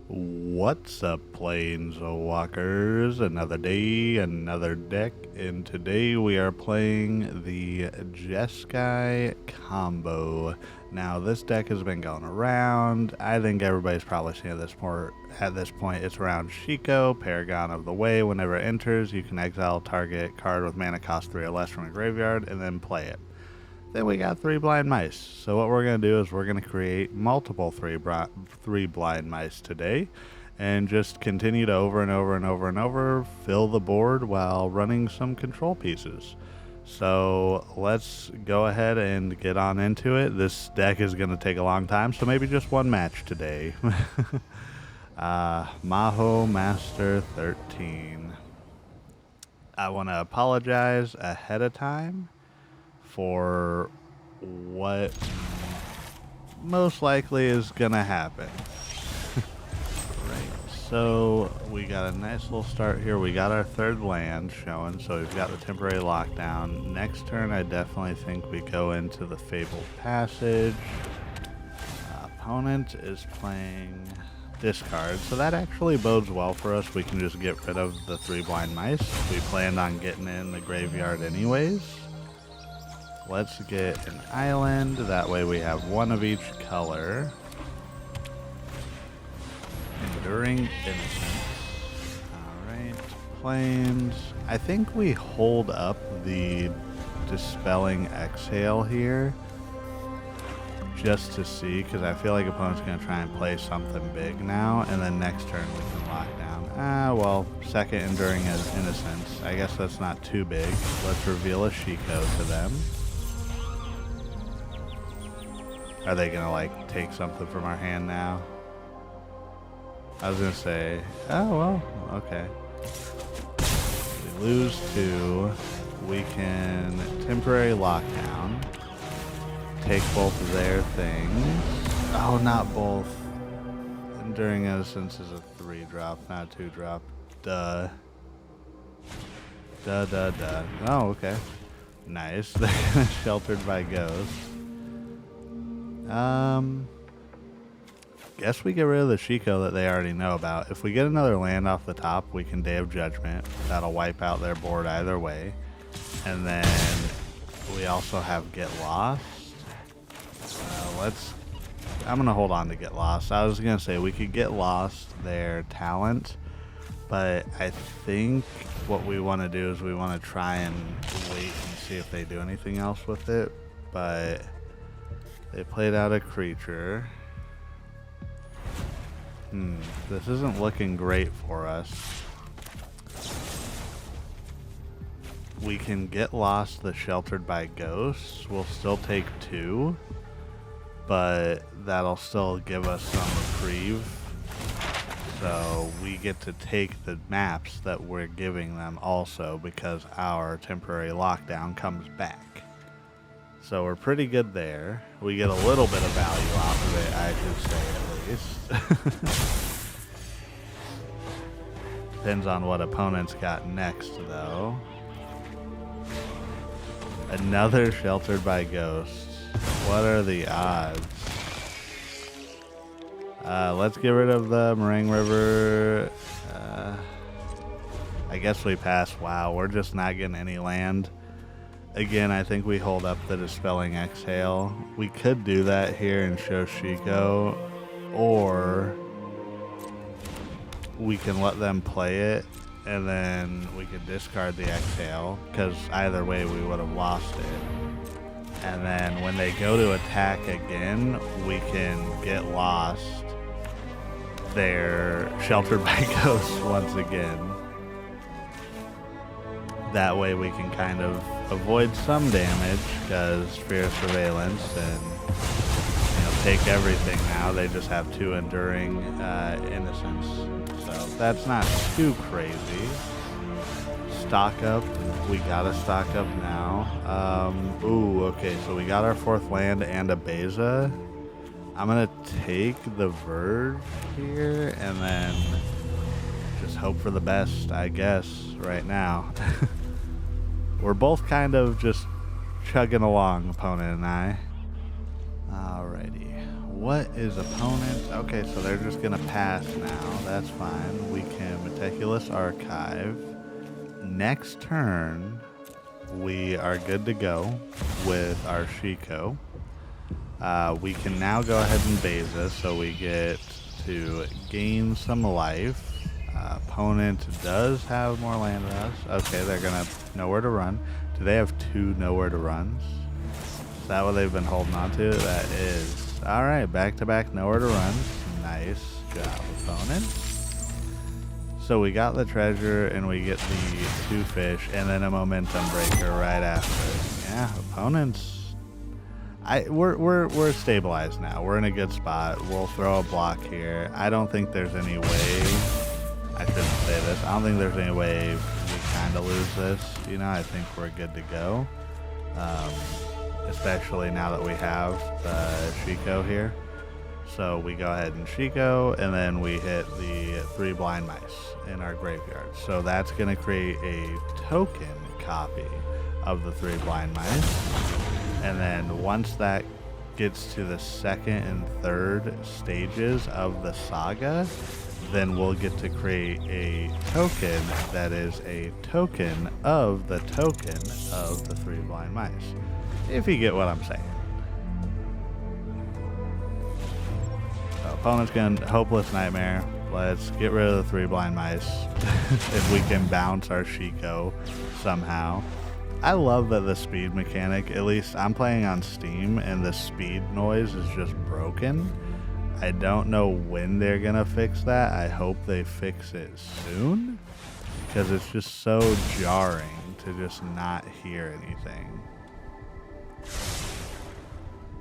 What's up, Planeswalkers? Another day, another deck, and today we are playing the Jeskia combo. Now, this deck has been going around. I think everybody's probably seen this more at this point. It's around Shiko, Paragon of the Way. Whenever it enters, you can exile target card with mana cost 3 or less from a graveyard and then play it. Then we got 3 blind mice. So what we're going to do is we're going to create multiple three blind mice today and just continue to over and over fill the board while running some control pieces. So let's go ahead and get on into it. This deck is going to take a long time, so maybe just one match today. Maho Master 13. I want to apologize ahead of time for what most likely is gonna happen. Right, so we got a nice little start here. We got our third land showing, so we've got the temporary lockdown. Next turn, I definitely think we go into the Fabled Passage. Opponent is playing discard, so that actually bodes well for us. We can just get rid of the 3 blind mice. We planned on getting in the graveyard anyways. Let's get an island, that way we have one of each color. Enduring Innocence. Alright, planes. I think we hold up the Dispelling Exhale here just to see, because I feel like opponent's going to try and play something big now, and then next turn we can lock down. Well, second Enduring Innocence. I guess that's not too big. Let's reveal a Shiko to them. Are they gonna like take something from our hand now? I was gonna say, oh well, okay. We lose 2. We can temporary lockdown. Take both of their things. Oh, not both. Enduring Innocence is a 3-drop, not a 2-drop. Duh. Duh. Oh, okay. Nice. Sheltered by Ghost. Guess we get rid of the Shiko that they already know about. If we get another land off the top, we can Day of Judgment. That'll wipe out their board either way. And then we also have Get Lost. I'm going to hold on to Get Lost. I was going to say we could Get Lost their talent, but I think what we want to do is we want to try and wait and see if they do anything else with it. But they played out a creature. This isn't looking great for us. We can Get Lost the Sheltered by Ghosts. We'll still take 2, but that'll still give us some reprieve. So we get to take the maps that we're giving them also, because our temporary lockdown comes back. So we're pretty good there. We get a little bit of value off of it, I should say, at least. Depends on what opponents got next, though. Another Sheltered by Ghosts. What are the odds? Let's get rid of the Marang River. I guess we pass. Wow, we're just not getting any land. Again, I think we hold up the Dispelling Exhale. We could do that here and show Shiko, or we can let them play it, and then we could discard the Exhale, because either way we would have lost it. And then when they go to attack again, we can Get Lost their Sheltered by Ghosts once again. That way we can kind of avoid some damage, because Fear Surveillance and take everything now. They just have 2 Enduring Innocence, so that's not too crazy. Stock up. We gotta stock up now. Ooh, okay, so we got our 4th land and a Beza. I'm gonna take the Verge here and then just hope for the best, I guess, right now. We're both kind of just chugging along, opponent and I. Alrighty. What is opponent? Okay, so they're just gonna pass now. That's fine. We can Meticulous Archive. Next turn, we are good to go with our Shiko. We can now go ahead and Beza, so we get to gain some life. Opponent does have more land than us. Okay, they're gonna nowhere to run. Do they have 2 nowhere to runs? Is that what they've been holding on to? That is. All right, back-to-back nowhere to runs. Nice job, opponent. So we got the treasure, and we get the 2 fish, and then a momentum breaker right after. Yeah, opponents. We're stabilized now. We're in a good spot. We'll throw a block here. I don't think there's any way. I shouldn't say this. I don't think there's any way we kind of lose this. You know, I think we're good to go. Especially now that we have the Shiko here. So we go ahead and Shiko, and then we hit the 3 blind mice in our graveyard. So that's going to create a token copy of the 3 blind mice. And then once that gets to the 2nd and 3rd stages of the saga, then we'll get to create a token that is a token of the 3 blind mice. If you get what I'm saying. So opponent's going Hopeless Nightmare. Let's get rid of the 3 blind mice. If we can bounce our Shiko somehow. I love that the speed mechanic, at least I'm playing on Steam, and the speed noise is just broken. I don't know when they're going to fix that. I hope they fix it soon. Because it's just so jarring to just not hear anything.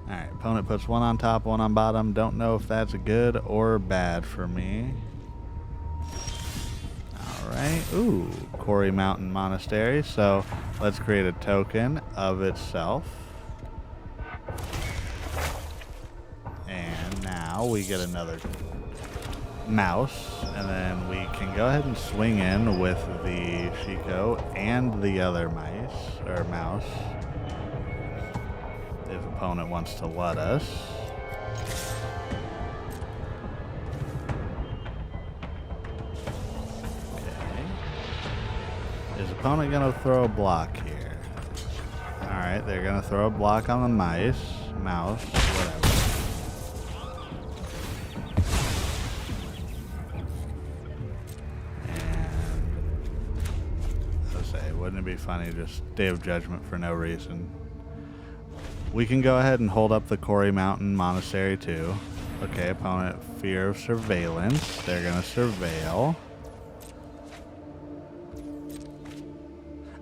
Alright, opponent puts 1 on top, 1 on bottom. Don't know if that's good or bad for me. Alright, ooh, Cori Mountain Monastery. So let's create a token of itself. And now we get another mouse. And then we can go ahead and swing in with the Shiko and the other mice, or mouse. If opponent wants to let us. Okay. Is opponent going to throw a block here? Alright, they're going to throw a block on the mouse, whatever. And let's say, wouldn't it be funny just Day of Judgment for no reason? We can go ahead and hold up the Cori Mountain Monastery too. Okay, opponent, Fear of Surveillance. They're going to surveil.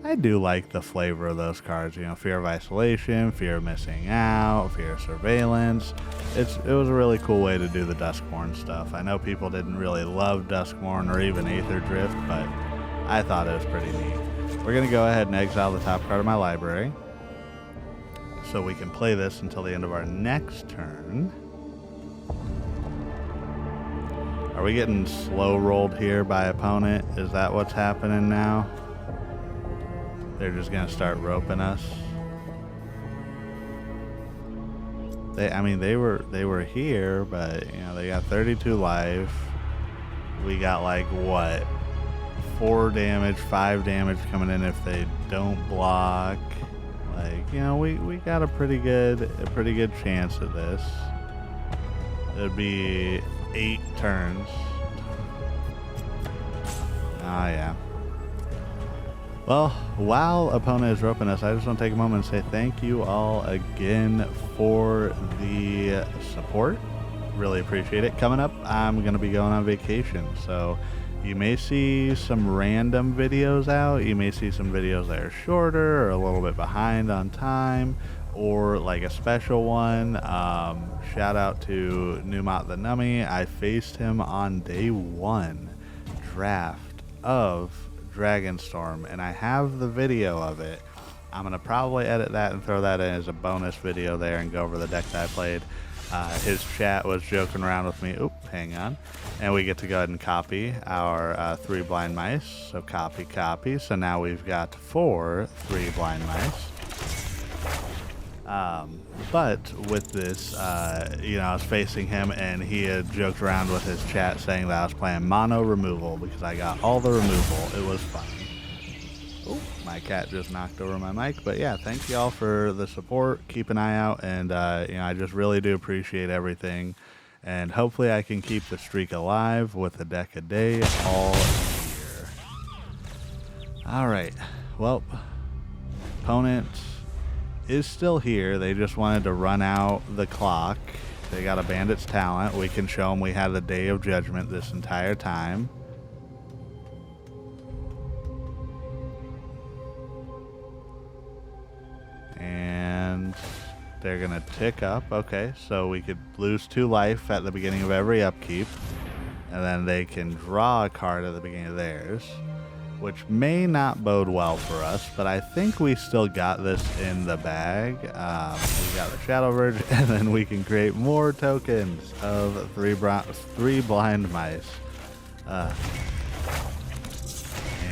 I do like the flavor of those cards. You know, Fear of Isolation, Fear of Missing Out, Fear of Surveillance. It was a really cool way to do the Duskmourn stuff. I know people didn't really love Duskmourn or even Aether Drift, but I thought it was pretty neat. We're going to go ahead and exile the top card of my library. So we can play this until the end of our next turn. Are we getting slow rolled here by opponent? Is that what's happening now? They're just gonna start roping us. They were here, but you know, they got 32 life. We got like what? 4 damage, 5 damage coming in if they don't block. Like, you know, we got a pretty good chance at this. It'd be 8 turns. Oh yeah. Well, while opponent is roping us, I just want to take a moment and say thank you all again for the support. Really appreciate it. Coming up, I'm going to be going on vacation, so you may see some random videos out. You may see some videos that are shorter or a little bit behind on time, or like a special one. Shout out to Numat the Nummy. I faced him on day 1 draft of Dragonstorm, and I have the video of it. I'm going to probably edit that and throw that in as a bonus video there and go over the deck that I played. His chat was joking around with me. Oop, hang on. And we get to go ahead and copy our 3 blind mice. So copy. So now we've got 4 3 blind mice. But with this, you know, I was facing him and he had joked around with his chat saying that I was playing mono removal because I got all the removal. It was fun. Oh, my cat just knocked over my mic. But yeah, thank you all for the support. Keep an eye out. And, you know, I just really do appreciate everything. And hopefully I can keep the streak alive with a deck a day all year. All right. Well, opponent is still here. They just wanted to run out the clock. They got a bandit's talent. We can show them we had the Day of Judgment this entire time. And they're gonna tick up. Okay, so we could lose 2 life at the beginning of every upkeep, and then they can draw a card at the beginning of theirs, which may not bode well for us, but I think we still got this in the bag. We got the Shadow Verge, and then we can create more tokens of 3 blind mice.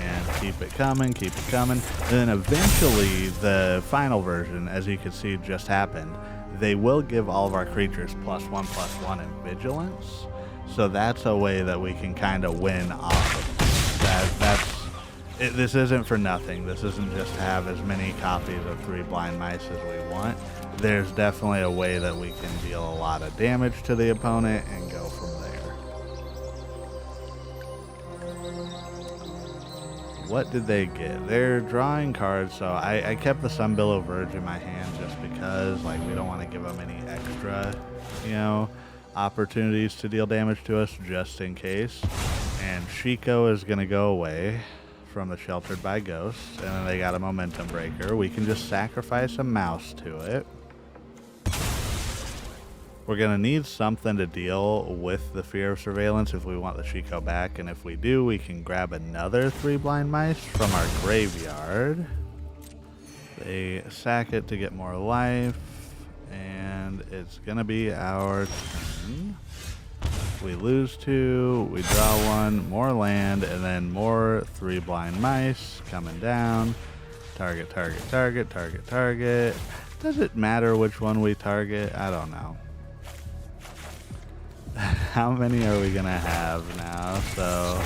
And keep it coming, keep it coming. And then eventually, the final version, as you can see, just happened. They will give all of our creatures +1/+1 in Vigilance, so that's a way that we can kind of win off of this isn't for nothing. This isn't just to have as many copies of 3 blind mice as we want. There's definitely a way that we can deal a lot of damage to the opponent and go from there. What did they get? They're drawing cards, so I kept the Sunbillow Verge in my hand just because, like, we don't want to give them any extra, you know, opportunities to deal damage to us just in case. And Shiko is going to go away from the Sheltered by Ghosts, and then they got a Momentum Breaker. We can just sacrifice a mouse to it. We're going to need something to deal with the Fear of Surveillance if we want the Shiko back, and if we do, we can grab another 3 blind mice from our graveyard. They sack it to get more life, and it's going to be our turn. We lose 2, we draw 1, more land, and then more 3 blind mice coming down. Target, target, target, target, target. Does it matter which one we target? I don't know. How many are we gonna have now? So,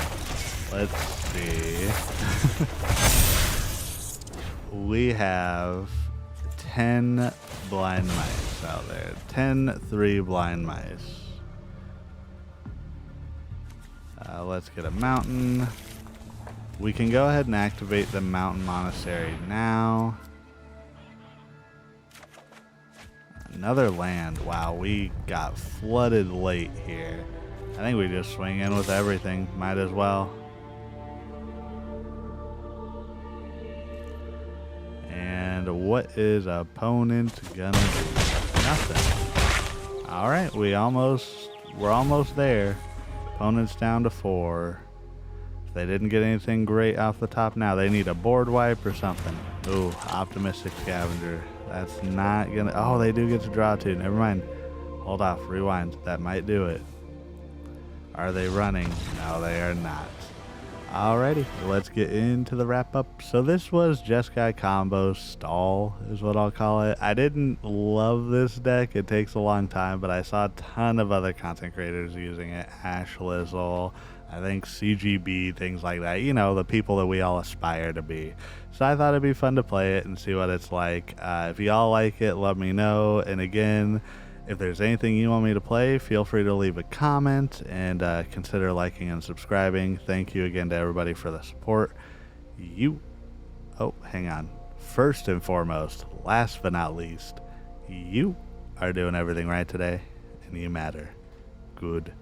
let's see. We have 10 blind mice out there. 10 3 blind mice. Let's get a mountain. We can go ahead and activate the mountain monastery now. Another land. Wow, we got flooded late here. I think we just swing in with everything. Might as well. And what is opponent gonna do? Nothing. Alright, we're almost there. Opponent's down to 4. If they didn't get anything great off the top now, they need a board wipe or something. Ooh, Optimistic Scavenger. That's not gonna... Oh, they do get to draw 2. Never mind. Hold off. Rewind. That might do it. Are they running? No, they are not. Alrighty, let's get into the wrap-up. So this was Jeskia Combo Stall, is what I'll call it. I didn't love this deck. It takes a long time, but I saw a ton of other content creators using it. Ash Lizzle, I think CGB, things like that. You know, the people that we all aspire to be. So I thought it'd be fun to play it and see what it's like. If y'all like it, let me know. And again, if there's anything you want me to play, feel free to leave a comment and consider liking and subscribing. Thank you again to everybody for the support. Oh, hang on. First and foremost, last but not least, you are doing everything right today, and you matter. Goodbye.